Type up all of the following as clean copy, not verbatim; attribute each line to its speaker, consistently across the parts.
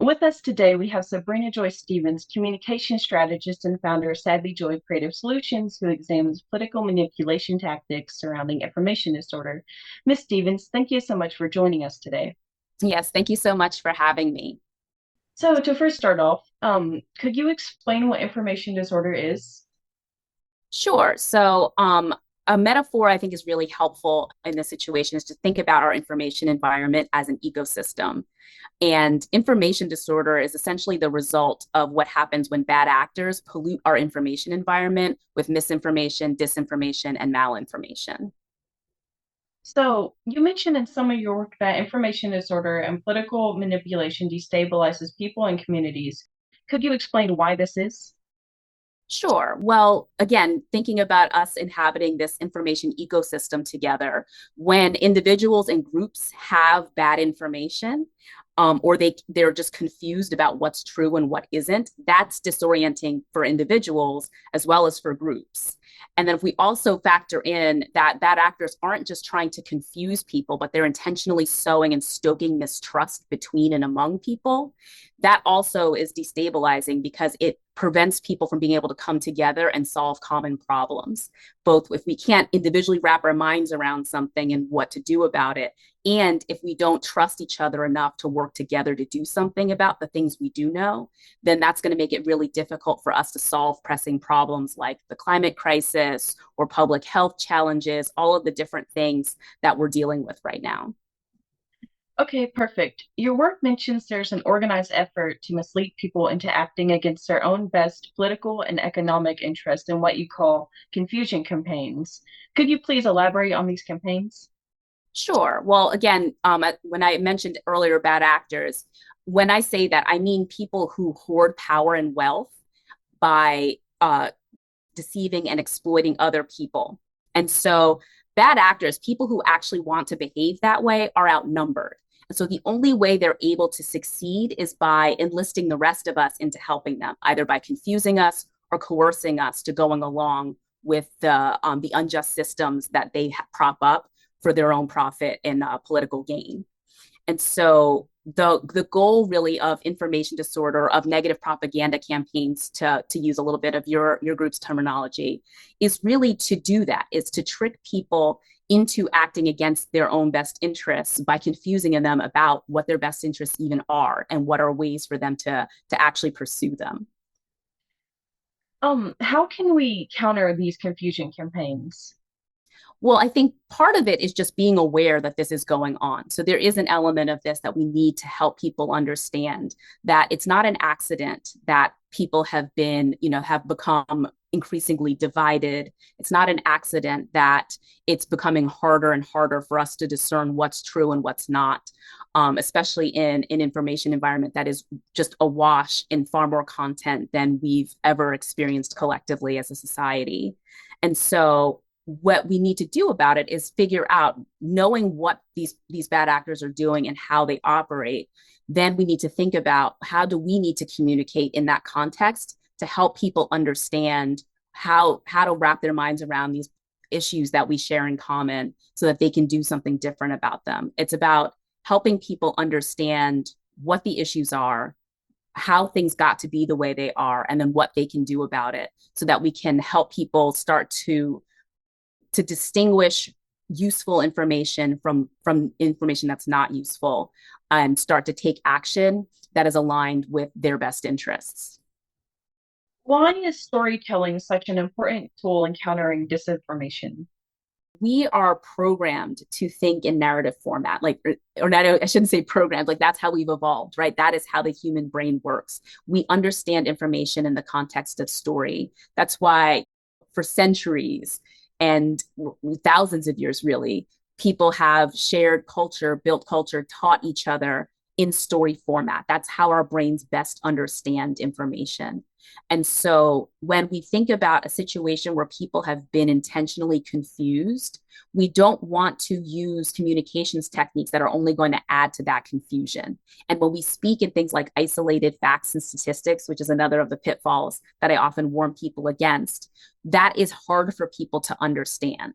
Speaker 1: With us today, we have Sabrina Joy Stevens, communication strategist and founder of Sabijoy Creative Solutions, who examines political manipulation tactics surrounding information disorder. Ms. Stevens, thank you so much for joining us today.
Speaker 2: Yes, thank you so much for having me.
Speaker 1: So, to first start off, could you explain what information disorder is?
Speaker 2: Sure. A metaphor I think is really helpful in this situation is to think about our information environment as an ecosystem. And information disorder is essentially the result of what happens when bad actors pollute our information environment with misinformation, disinformation, and malinformation.
Speaker 1: So, you mentioned in some of your work that information disorder and political manipulation destabilizes people and communities. Could you explain why this is?
Speaker 2: Sure. Well, again, thinking about us inhabiting this information ecosystem together, when individuals and groups have bad information, or they're just confused about what's true and what isn't, that's disorienting for individuals as well as for groups. And then if we also factor in that bad actors aren't just trying to confuse people, but they're intentionally sowing and stoking mistrust between and among people, that also is destabilizing because it prevents people from being able to come together and solve common problems. Both if we can't individually wrap our minds around something and what to do about it, and if we don't trust each other enough to work together to do something about the things we do know, then that's going to make it really difficult for us to solve pressing problems like the climate crisis or public health challenges, all of the different things that we're dealing with right now.
Speaker 1: Okay, perfect. Your work mentions there's an organized effort to mislead people into acting against their own best political and economic interest in what you call confusion campaigns. Could you please elaborate on these campaigns?
Speaker 2: Sure. Well, again, when I mentioned earlier bad actors, when I say that, I mean people who hoard power and wealth by deceiving and exploiting other people. And so, bad actors, people who actually want to behave that way, are outnumbered. And so, the only way they're able to succeed is by enlisting the rest of us into helping them, either by confusing us or coercing us to going along with the unjust systems that they prop up for their own profit and political gain. And so the goal really of information disorder, of negative propaganda campaigns, to use a little bit of your group's terminology, is really to do that, is to trick people into acting against their own best interests by confusing them about what their best interests even are and what are ways for them to actually pursue them.
Speaker 1: How can we counter these confusion campaigns?
Speaker 2: Well, I think part of it is just being aware that this is going on. So there is an element of this that we need to help people understand that it's not an accident that people have been, have become increasingly divided. It's not an accident that it's becoming harder and harder for us to discern what's true and what's not, especially in an information environment that is just awash in far more content than we've ever experienced collectively as a society. And so what we need to do about it is figure out, knowing what these bad actors are doing and how they operate, then we need to think about how do we need to communicate in that context to help people understand how to wrap their minds around these issues that we share in common so that they can do something different about them. It's about helping people understand what the issues are, how things got to be the way they are, and then what they can do about it so that we can help people start to distinguish useful information from information that's not useful and start to take action that is aligned with their best interests.
Speaker 1: Why is storytelling such an important tool in countering disinformation?
Speaker 2: We are programmed to think in narrative format, or not, I shouldn't say programmed, like that's how we've evolved, right? That is how the human brain works. We understand information in the context of story. That's why for centuries and thousands of years, really, people have shared culture, built culture, taught each other in story format. That's how our brains best understand information. And so when we think about a situation where people have been intentionally confused, we don't want to use communications techniques that are only going to add to that confusion. And when we speak in things like isolated facts and statistics, which is another of the pitfalls that I often warn people against, that is hard for people to understand.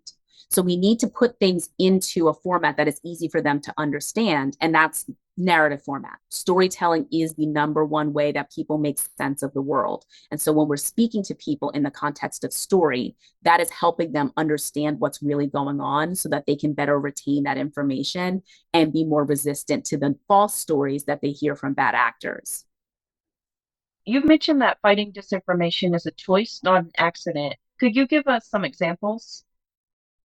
Speaker 2: So we need to put things into a format that is easy for them to understand. And that's narrative format. Storytelling is the number one way that people make sense of the world. And so when we're speaking to people in the context of story, that is helping them understand what's really going on so that they can better retain that information and be more resistant to the false stories that they hear from bad actors.
Speaker 1: You've mentioned that fighting disinformation is a choice, not an accident. Could you give us some examples?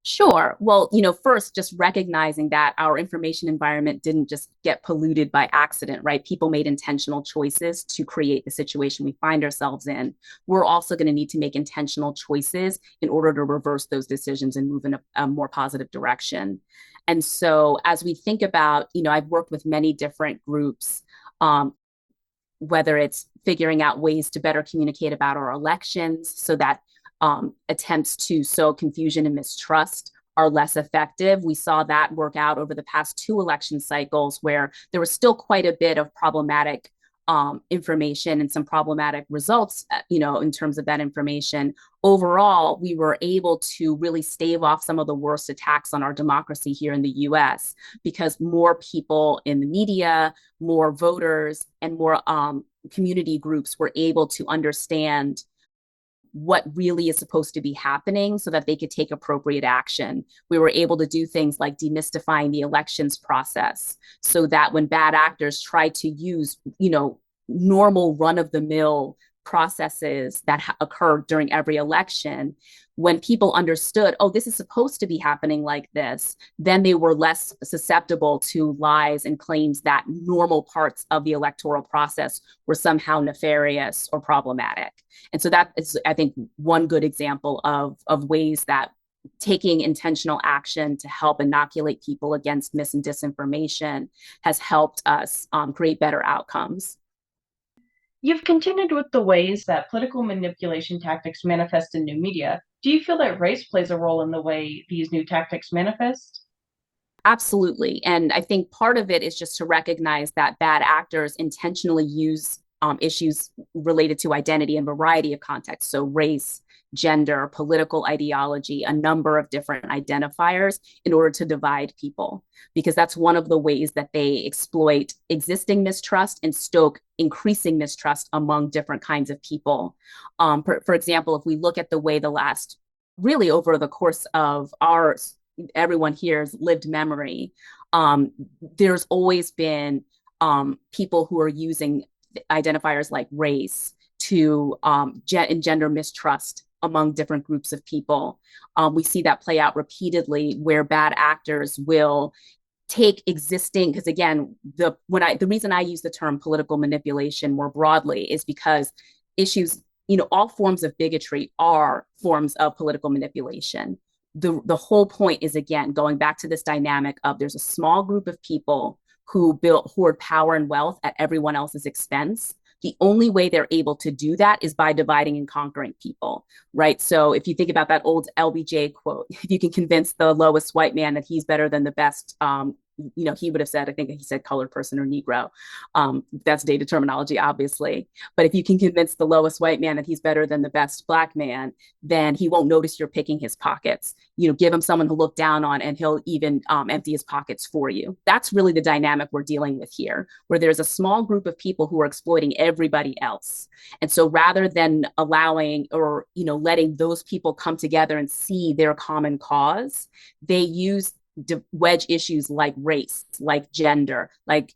Speaker 2: Sure. Well, first, just recognizing that our information environment didn't just get polluted by accident, right? People made intentional choices to create the situation we find ourselves in. We're also going to need to make intentional choices in order to reverse those decisions and move in a more positive direction. And so, as we think about, I've worked with many different groups, um, whether it's figuring out ways to better communicate about our elections so that attempts to sow confusion and mistrust are less effective. We saw that work out over the past two election cycles where there was still quite a bit of problematic information and some problematic results, in terms of that information. Overall, we were able to really stave off some of the worst attacks on our democracy here in the US because more people in the media, more voters, and more community groups were able to understand what really is supposed to be happening so that they could take appropriate action. We were able to do things like demystifying the elections process so that when bad actors try to use, normal run of the mill processes that occur during every election, when people understood, oh, this is supposed to be happening like this, then they were less susceptible to lies and claims that normal parts of the electoral process were somehow nefarious or problematic. And so that is, I think, one good example of ways that taking intentional action to help inoculate people against mis and disinformation has helped us create better outcomes.
Speaker 1: You've contended with the ways that political manipulation tactics manifest in new media. Do you feel that race plays a role in the way these new tactics manifest?
Speaker 2: Absolutely. And I think part of it is just to recognize that bad actors intentionally use issues related to identity in a variety of contexts. So, race, gender, political ideology, a number of different identifiers in order to divide people, because that's one of the ways that they exploit existing mistrust and stoke increasing mistrust among different kinds of people. For example, if we look at the way the last really over the course of our everyone here's lived memory, there's always been people who are using identifiers like race to engender mistrust among different groups of people. We see that play out repeatedly where bad actors will take existing, because again, the reason I use the term political manipulation more broadly is because issues, all forms of bigotry are forms of political manipulation. The whole point is, again, going back to this dynamic of there's a small group of people who build hoard power and wealth at everyone else's expense. The only way they're able to do that is by dividing and conquering people, right? So if you think about that old LBJ quote, if you can convince the lowest white man that he's better than the best, he would have said, I think he said colored person or Negro. That's data terminology, obviously. But if you can convince the lowest white man that he's better than the best black man, then he won't notice you're picking his pockets. Give him someone to look down on and he'll even empty his pockets for you. That's really the dynamic we're dealing with here, where there's a small group of people who are exploiting everybody else. And so rather than allowing or, letting those people come together and see their common cause, they use wedge issues like race, like gender, like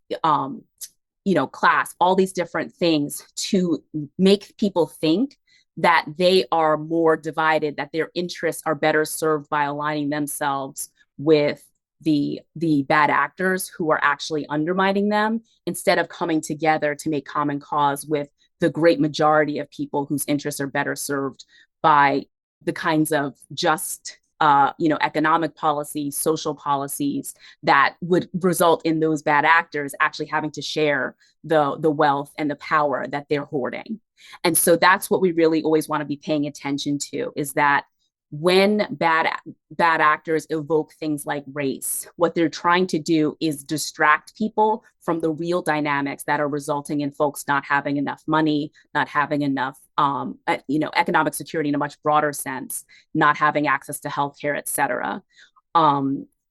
Speaker 2: class, all these different things to make people think that they are more divided, that their interests are better served by aligning themselves with the bad actors who are actually undermining them, instead of coming together to make common cause with the great majority of people whose interests are better served by the kinds of just economic policies, social policies that would result in those bad actors actually having to share the wealth and the power that they're hoarding. And so that's what we really always want to be paying attention to, is that when bad actors evoke things like race, what they're trying to do is distract people from the real dynamics that are resulting in folks not having enough money, not having enough economic security in a much broader sense, not having access to healthcare, et cetera.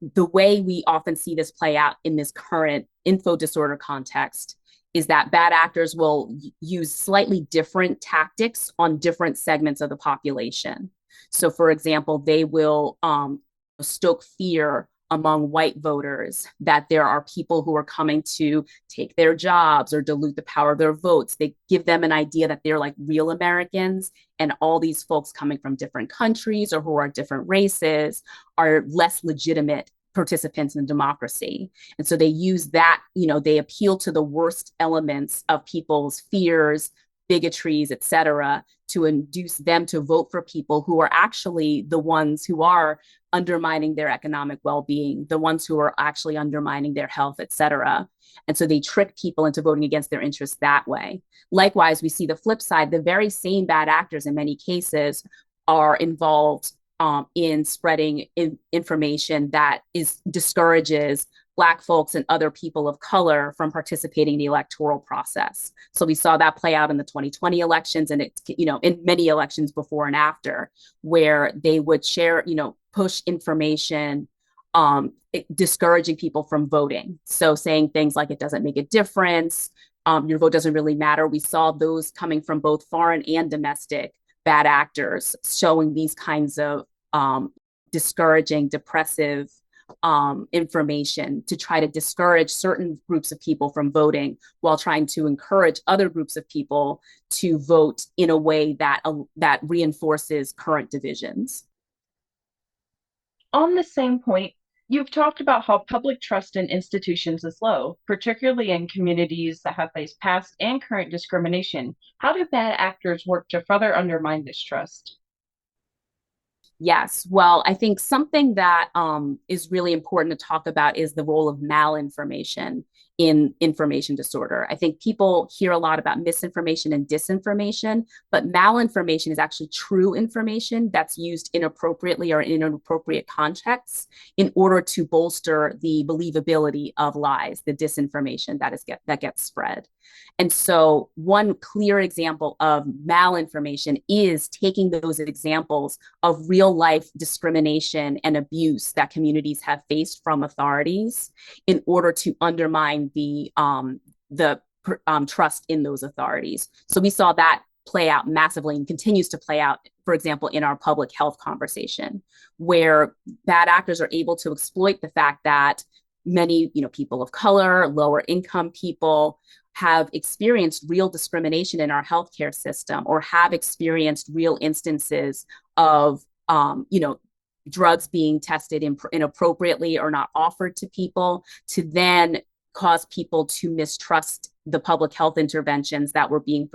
Speaker 2: the way we often see this play out in this current info disorder context is that bad actors will use slightly different tactics on different segments of the population. So, for example, they will stoke fear among white voters that there are people who are coming to take their jobs or dilute the power of their votes. They give them an idea that they're like real Americans, and all these folks coming from different countries or who are different races are less legitimate participants in democracy. And so they use that, they appeal to the worst elements of people's fears, bigotries, et cetera, to induce them to vote for people who are actually the ones who are undermining their economic well-being, the ones who are actually undermining their health, et cetera. And so they trick people into voting against their interests that way. Likewise, we see the flip side. The very same bad actors in many cases are involved in spreading information that discourages Black folks and other people of color from participating in the electoral process. So we saw that play out in the 2020 elections, and in many elections before and after, where they would share, push information discouraging people from voting. So saying things like it doesn't make a difference, your vote doesn't really matter. We saw those coming from both foreign and domestic bad actors showing these kinds of discouraging, depressive information to try to discourage certain groups of people from voting while trying to encourage other groups of people to vote in a way that reinforces current divisions.
Speaker 1: On the same point, you've talked about how public trust in institutions is low, particularly in communities that have faced past and current discrimination. How do bad actors work to further undermine this trust?
Speaker 2: Yes. Well, I think something that is really important to talk about is the role of malinformation in information disorder. I think people hear a lot about misinformation and disinformation, but malinformation is actually true information that's used inappropriately or in inappropriate contexts in order to bolster the believability of lies, the disinformation that gets spread. And so, one clear example of malinformation is taking those examples of real life discrimination and abuse that communities have faced from authorities in order to undermine the trust in those authorities. So we saw that play out massively and continues to play out, for example, in our public health conversation, where bad actors are able to exploit the fact that many, people of color, lower income people have experienced real discrimination in our healthcare system or have experienced real instances of, drugs being tested inappropriately or not offered to people, to then cause people to mistrust the public health interventions that were being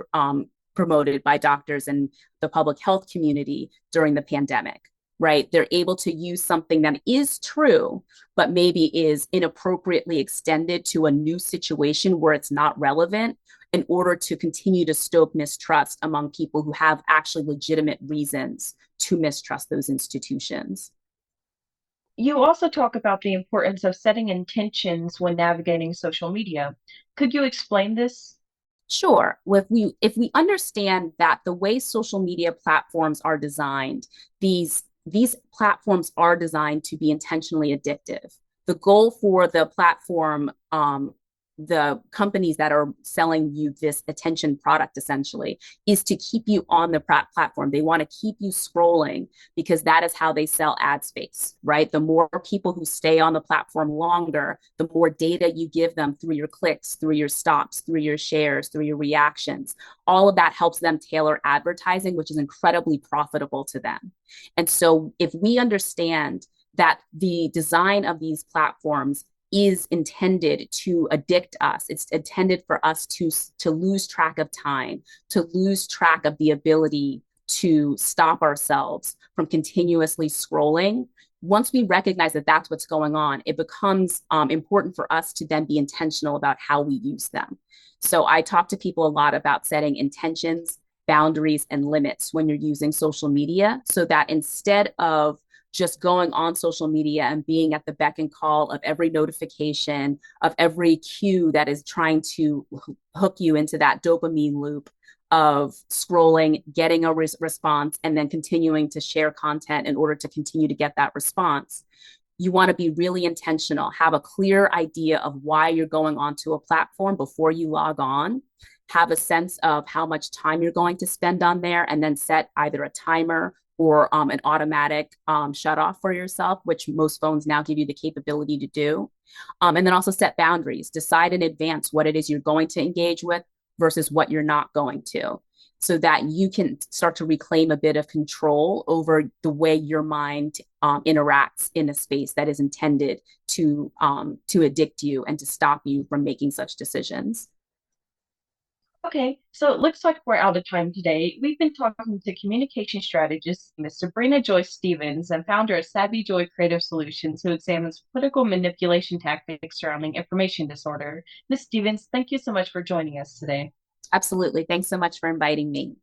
Speaker 2: promoted by doctors and the public health community during the pandemic, right? They're able to use something that is true, but maybe is inappropriately extended to a new situation where it's not relevant in order to continue to stoke mistrust among people who have actually legitimate reasons to mistrust those institutions.
Speaker 1: You also talk about the importance of setting intentions when navigating social media. Could you explain this?
Speaker 2: Sure. If we understand that the way social media platforms are designed, these platforms are designed to be intentionally addictive. The goal for the platform, the companies that are selling you this attention product essentially, is to keep you on the platform. They want to keep you scrolling because that is how they sell ad space, right? The more people who stay on the platform longer, the more data you give them through your clicks, through your stops, through your shares, through your reactions. All of that helps them tailor advertising, which is incredibly profitable to them. And so if we understand that the design of these platforms is intended to addict us. It's intended for us to lose track of time, to lose track of the ability to stop ourselves from continuously scrolling. Once we recognize that that's what's going on, it becomes important for us to then be intentional about how we use them. So I talk to people a lot about setting intentions, boundaries, and limits when you're using social media so that instead of just going on social media and being at the beck and call of every notification, of every cue that is trying to hook you into that dopamine loop of scrolling, getting a response, and then continuing to share content in order to continue to get that response. You want to be really intentional, have a clear idea of why you're going onto a platform before you log on, have a sense of how much time you're going to spend on there, and then set either a timer or an automatic shut off for yourself, which most phones now give you the capability to do. And then also set boundaries, decide in advance what it is you're going to engage with versus what you're not going to, so that you can start to reclaim a bit of control over the way your mind interacts in a space that is intended to addict you and to stop you from making such decisions.
Speaker 1: Okay, so it looks like we're out of time today. We've been talking to communication strategist Ms. Sabrina Joy Stevens and founder of Sabijoy Creative Solutions, who examines political manipulation tactics surrounding information disorder. Ms. Stevens, thank you so much for joining us today.
Speaker 2: Absolutely. Thanks so much for inviting me.